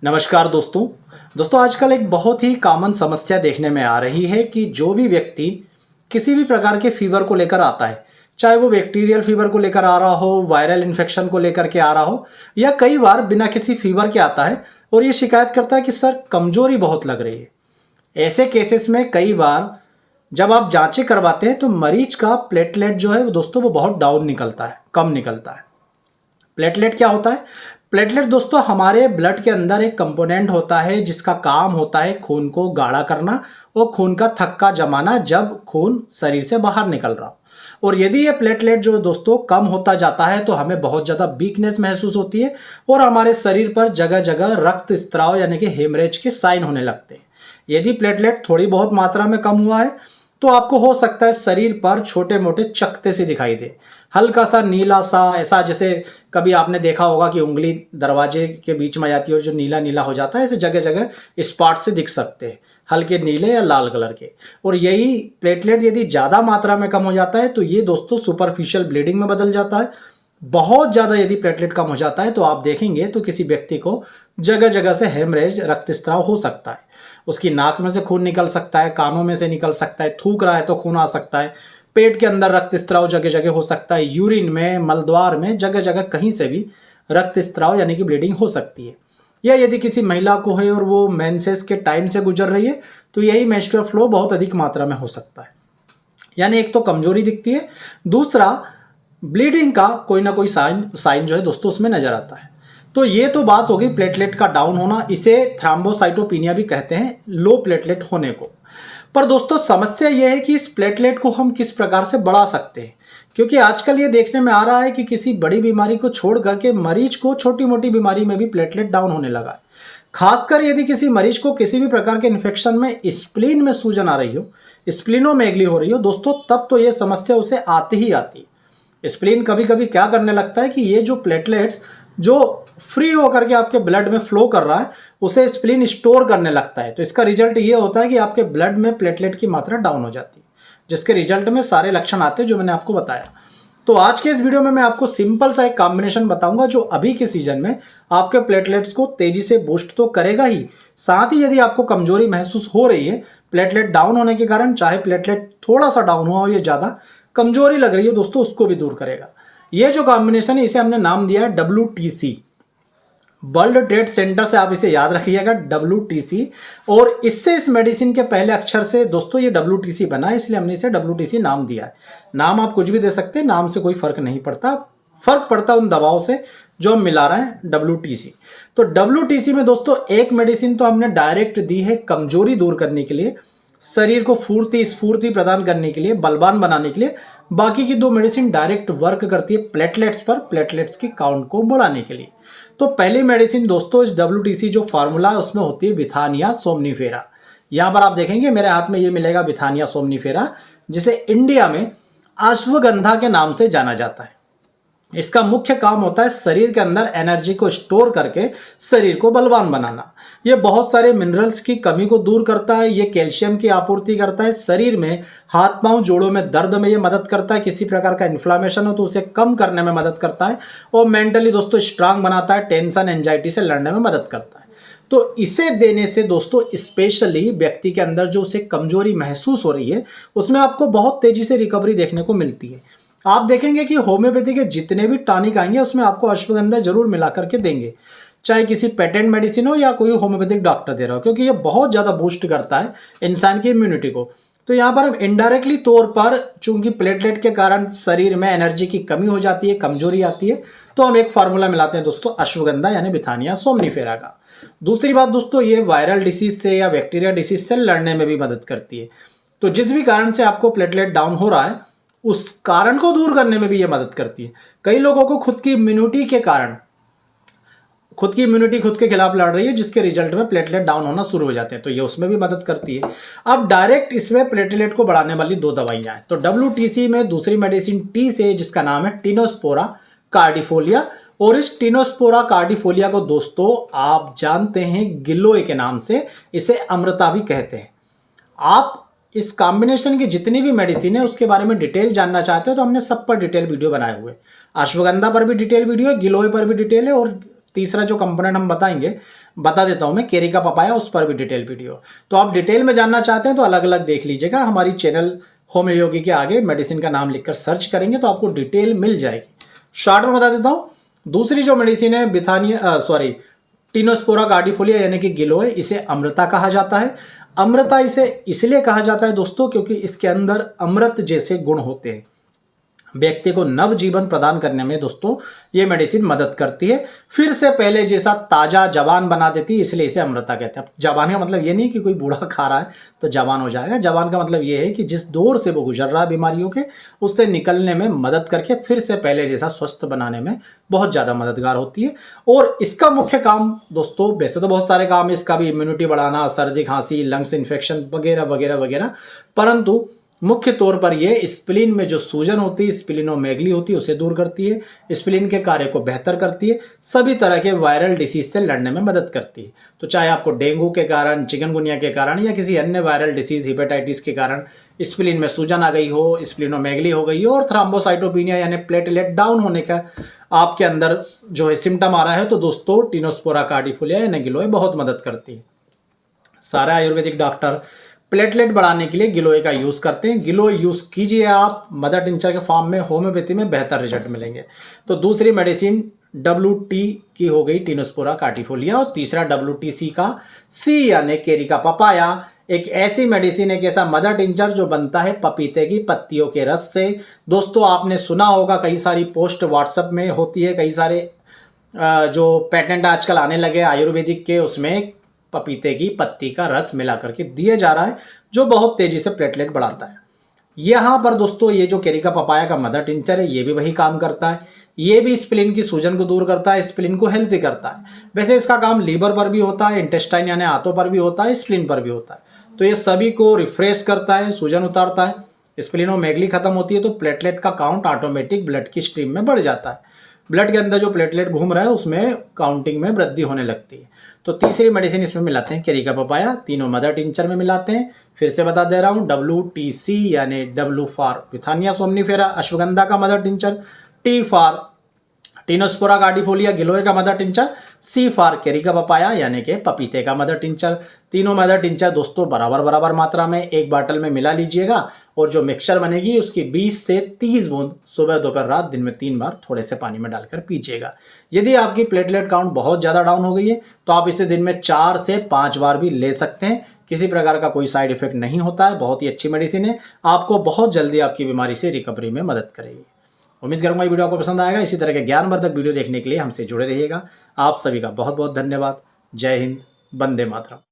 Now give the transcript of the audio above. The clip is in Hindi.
नमस्कार दोस्तों आजकल एक बहुत ही कॉमन समस्या देखने में आ रही है कि जो भी व्यक्ति किसी भी प्रकार के फीवर को लेकर आता है, चाहे वो बैक्टीरियल फीवर को लेकर आ रहा हो, वायरल इन्फेक्शन को लेकर के आ रहा हो, या कई बार बिना किसी फीवर के आता है और ये शिकायत करता है कि सर कमजोरी बहुत लग रही है। ऐसे केसेस में कई बार जब आप जांचें करवाते हैं तो मरीज का प्लेटलेट जो है दोस्तों वो बहुत डाउन निकलता है, कम निकलता है। प्लेटलेट क्या होता है? प्लेटलेट दोस्तों हमारे ब्लड के अंदर एक कंपोनेंट होता है जिसका काम होता है खून को गाढ़ा करना और खून का थक्का जमाना जब खून शरीर से बाहर निकल रहा हो। और यदि ये प्लेटलेट जो दोस्तों कम होता जाता है तो हमें बहुत ज़्यादा वीकनेस महसूस होती है और हमारे शरीर पर जगह जगह रक्त स्त्राव यानी कि हेमरेज के साइन होने लगते हैं। यदि प्लेटलेट थोड़ी बहुत मात्रा में कम हुआ है तो आपको हो सकता है शरीर पर छोटे मोटे चकत्ते से दिखाई दे, हल्का सा नीला सा, ऐसा जैसे कभी आपने देखा होगा कि उंगली दरवाजे के बीच में जाती है और जो नीला नीला हो जाता है, ऐसे जगह जगह स्पॉट से दिख सकते हैं, हल्के नीले या लाल कलर के। और यही प्लेटलेट यदि ज़्यादा मात्रा में कम हो जाता है तो ये दोस्तों सुपरफिशियल ब्लीडिंग में बदल जाता है। बहुत ज़्यादा यदि प्लेटलेट कम हो जाता है तो आप देखेंगे तो किसी व्यक्ति को जगह जगह से हेमरेज रक्तस्राव हो सकता है। उसकी नाक में से खून निकल सकता है, कानों में से निकल सकता है, थूक रहा है तो खून आ सकता है, पेट के अंदर रक्तस्राव जगह जगह हो सकता है, यूरिन में, मलद्वार में, जगह जगह कहीं से भी रक्तस्राव यानी कि ब्लीडिंग हो सकती है। या यदि किसी महिला को है और वो मेंसेस के टाइम से गुजर रही है तो यही मेंस्ट्रुअल फ्लो बहुत अधिक मात्रा में हो सकता है। यानी एक तो कमजोरी दिखती है, दूसरा ब्लीडिंग का कोई ना कोई साइन जो है दोस्तों उसमें नजर आता है। तो ये तो बात होगी प्लेटलेट का डाउन होना, इसे थ्रोम्बोसाइटोपिनिया भी कहते हैं, लो प्लेटलेट होने को। पर दोस्तों समस्या ये है कि इस प्लेटलेट को हम किस प्रकार से बढ़ा सकते हैं, क्योंकि आजकल ये देखने में आ रहा है कि किसी बड़ी बीमारी को छोड़ करके मरीज को छोटी मोटी बीमारी में भी प्लेटलेट डाउन होने लगा है। खासकर यदि किसी मरीज को किसी भी प्रकार के इन्फेक्शन में स्प्लीन में सूजन आ रही हो, स्प्लीनोमेगली हो रही हो दोस्तों, तब तो ये समस्या उसे आती ही आती है। स्प्लीन कभी कभी क्या करने लगता है कि ये जो प्लेटलेट्स जो फ्री होकर के आपके ब्लड में फ्लो कर रहा है उसे स्प्लीन स्टोर करने लगता है। तो इसका रिजल्ट ये होता है कि आपके ब्लड में प्लेटलेट की मात्रा डाउन हो जाती है, जिसके रिजल्ट में सारे लक्षण आते हैं जो मैंने आपको बताया। तो आज के इस वीडियो में मैं आपको सिंपल सा एक कॉम्बिनेशन बताऊंगा जो अभी के सीजन में आपके प्लेटलेट्स को तेजी से बूस्ट तो करेगा ही, साथ ही यदि आपको कमजोरी महसूस हो रही है प्लेटलेट डाउन होने के कारण, चाहे प्लेटलेट थोड़ा सा डाउन हुआ हो या ज्यादा कमजोरी लग रही है दोस्तों, उसको भी दूर करेगा। ये जो कॉम्बिनेशन है इसे हमने नाम दिया है WTC, वर्ल्ड ट्रेड सेंटर से आप इसे याद रखिएगा, WTC। और इससे इस मेडिसिन के पहले अक्षर से दोस्तों ये WTC बना है, इसलिए हमने इसे WTC नाम दिया है। नाम आप कुछ भी दे सकते हैं, नाम से कोई फर्क नहीं पड़ता, फर्क पड़ता उन दवाओं से जो हम मिला रहे हैं WTC। तो WTC में दोस्तों एक मेडिसिन तो हमने डायरेक्ट दी है कमजोरी दूर करने के लिए, शरीर को स्फूर्ति प्रदान करने के लिए, बलवान बनाने के लिए। बाकी की दो मेडिसिन डायरेक्ट वर्क करती है प्लेटलेट्स पर, प्लेटलेट्स की काउंट को बढ़ाने के लिए। तो पहली मेडिसिन दोस्तों इस WTC जो फार्मूला है उसमें होती है बिथानिया सोमनीफेरा। यहां पर आप देखेंगे मेरे हाथ में ये मिलेगा बिथानिया सोमनीफेरा, जिसे इंडिया में अश्वगंधा के नाम से जाना जाता है। इसका मुख्य काम होता है शरीर के अंदर एनर्जी को स्टोर करके शरीर को बलवान बनाना। ये बहुत सारे मिनरल्स की कमी को दूर करता है, ये कैल्शियम की आपूर्ति करता है, शरीर में हाथ पांव जोड़ों में दर्द में ये मदद करता है, किसी प्रकार का इन्फ्लामेशन हो तो उसे कम करने में मदद करता है, और मेंटली दोस्तों स्ट्रांग बनाता है, टेंशन एंजाइटी से लड़ने में मदद करता है। तो इसे देने से दोस्तों स्पेशली व्यक्ति के अंदर जो उसे कमजोरी महसूस हो रही है उसमें आपको बहुत तेजी से रिकवरी देखने को मिलती है। आप देखेंगे कि होम्योपैथी के जितने भी टॉनिक आएंगे उसमें आपको अश्वगंधा जरूर मिला करके देंगे, चाहे किसी पेटेंट मेडिसिन हो या कोई होम्योपैथिक डॉक्टर दे रहा हो, क्योंकि ये बहुत ज़्यादा बूस्ट करता है इंसान की इम्यूनिटी को। तो यहाँ पर हम इनडायरेक्टली तौर पर चूंकि प्लेटलेट के कारण शरीर में एनर्जी की कमी हो जाती है, कमजोरी आती है, तो हम एक फार्मूला मिलाते हैं दोस्तों अश्वगंधा यानी बिथानिया सोमनीफेरा का। दूसरी बात दोस्तों, ये वायरल डिसीज से या बैक्टीरिया डिसीज से लड़ने में भी मदद करती है। तो जिस भी कारण से आपको प्लेटलेट डाउन हो रहा है उस कारण को दूर करने में भी ये मदद करती है। कई लोगों को खुद की इम्यूनिटी के कारण खुद के खिलाफ लड़ रही है, जिसके रिजल्ट में प्लेटलेट डाउन होना शुरू हो जाते हैं, तो ये उसमें भी मदद करती है। अब डायरेक्ट इसमें प्लेटलेट को बढ़ाने वाली दो दवाइयां हैं। तो WTC में दूसरी मेडिसिन T से, जिसका नाम है टिनोस्पोरा कार्डिफोलिया, और इस टिनोस्पोरा कार्डिफोलिया को दोस्तों आप जानते हैं गिलोय के नाम से, इसे अमृता भी कहते हैं। आप इस कॉम्बिनेशन की जितनी भी मेडिसिन है उसके बारे में डिटेल जानना चाहते हो तो हमने सब पर डिटेल वीडियो बनाए हुए, अश्वगंधा पर भी डिटेल वीडियो है, गिलोय पर भी डिटेल है, और तीसरा जो कंपोनेंट हम बता देता हूं मैं, केरी का पपाया, उस पर भी डिटेल वीडियो। तो आप डिटेल में जानना चाहते हैं तो अलग अलग देख लीजिएगा, हमारी चैनल होम्यो योगी के आगे मेडिसिन का नाम लिखकर सर्च करेंगे तो आपको डिटेल मिल जाएगी। शॉर्ट में बता देता हूँ, दूसरी जो मेडिसिन है टिनोस्पोरा कार्डिफोलिया यानी कि गिलोय, इसे अमृता कहा जाता है। अमृता इसे इसलिए कहा जाता है दोस्तों क्योंकि इसके अंदर अमृत जैसे गुण होते हैं। व्यक्ति को नव जीवन प्रदान करने में दोस्तों ये मेडिसिन मदद करती है, फिर से पहले जैसा ताजा जवान बना देती है, इसलिए इसे अमृता कहते हैं। जवान का मतलब ये नहीं कि कोई बूढ़ा खा रहा है तो जवान हो जाएगा। जवान का मतलब ये है कि जिस दौर से वो गुजर रहा है बीमारियों के, उससे निकलने में मदद करके फिर से पहले जैसा स्वस्थ बनाने में बहुत ज़्यादा मददगार होती है। और इसका मुख्य काम दोस्तों, वैसे तो बहुत सारे काम है इसका भी, इम्यूनिटी बढ़ाना, सर्दी खांसी, लंग्स इन्फेक्शन वगैरह वगैरह वगैरह, परंतु मुख्य तौर पर यह स्प्लीन में जो सूजन होती है, स्प्लीनोमेगली होती है, उसे दूर करती है, स्प्लीन के कार्य को बेहतर करती है, सभी तरह के वायरल डिसीज से लड़ने में मदद करती है। तो चाहे आपको डेंगू के कारण, चिकनगुनिया के कारण या किसी अन्य वायरल डिसीज, हेपेटाइटिस के कारण स्प्लीन में सूजन आ गई हो, स्प्लीनोमेगली हो गई हो और थ्रोम्बोसाइटोपिनिया यानी प्लेटलेट डाउन होने का आपके अंदर जो है सिम्टम आ रहा है, तो दोस्तों टिनोस्पोरा कार्डिफोलिया यानी गिलोय बहुत मदद करती है। सारे आयुर्वेदिक डॉक्टर प्लेटलेट बढ़ाने के लिए गिलोय का यूज़ करते हैं। गिलोय यूज़ कीजिए आप मदर टिंचर के फॉर्म में, होम्योपैथी में बेहतर रिजल्ट मिलेंगे। तो दूसरी मेडिसिन WT की हो गई टिनोस्पोरा कार्डिफोलिया, और तीसरा WTC का C यानी केरी का पपाया, एक ऐसी मेडिसिन, एक ऐसा मदर टिंचर जो बनता है पपीते की पत्तियों के रस से। दोस्तों आपने सुना होगा, कई सारी पोस्ट व्हाट्सएप में होती है, कई सारे जो पेटेंट आजकल आने लगे आयुर्वेदिक के, उसमें पपीते की पत्ती का रस मिला करके दिया जा रहा है जो बहुत तेजी से प्लेटलेट बढ़ाता है। यहाँ पर दोस्तों ये जो केरी का पपाया का मदर टिंचर है, ये भी वही काम करता है। ये भी स्प्लीन की सूजन को दूर करता है, स्प्लीन को हेल्थी करता है। वैसे इसका काम लीवर पर भी होता है, इंटेस्टाइन यानी आंतों पर भी होता है, स्प्लीन पर भी होता है। तो ये सभी को रिफ्रेश करता है, सूजन उतारता है, स्प्लीनोमेगली खत्म होती है तो प्लेटलेट का काउंट ऑटोमेटिक ब्लड की स्ट्रीम में बढ़ जाता है। ब्लड के अंदर जो प्लेटलेट घूम रहा है उसमें काउंटिंग में वृद्धि होने लगती है। तो तीसरी मेडिसिन इसमें मिलाते हैं केरी का पपाया, तीनों मदर टिंचर में मिलाते हैं। फिर से बता दे रहा हूँ, WTC यानी W for withania somnifera ashwagandha का mother tincture, T for tinospora cordifolia giloy का mother tincture, C for carica papaya यानी कि पपीते का मदर टिंचर। तीनों मदर टिंचर दोस्तों बराबर मात्रा में एक बाटल में मिला लीजिएगा, और जो मिक्सचर बनेगी उसकी 20 से 30 बूंद सुबह दोपहर रात दिन में 3 बार थोड़े से पानी में डालकर पीजिएगा। यदि आपकी प्लेटलेट काउंट बहुत ज़्यादा डाउन हो गई है तो आप इसे दिन में 4 से 5 बार भी ले सकते हैं, किसी प्रकार का कोई साइड इफेक्ट नहीं होता है। बहुत ही अच्छी मेडिसिन है, आपको बहुत जल्दी आपकी बीमारी से रिकवरी में मदद करेगी। उम्मीद करूंगा ये वीडियो आपको पसंद आएगा। इसी तरह के ज्ञानवर्धक वीडियो देखने के लिए हमसे जुड़े रहिएगा। आप सभी का बहुत बहुत धन्यवाद। जय हिंद, वंदे मातरम।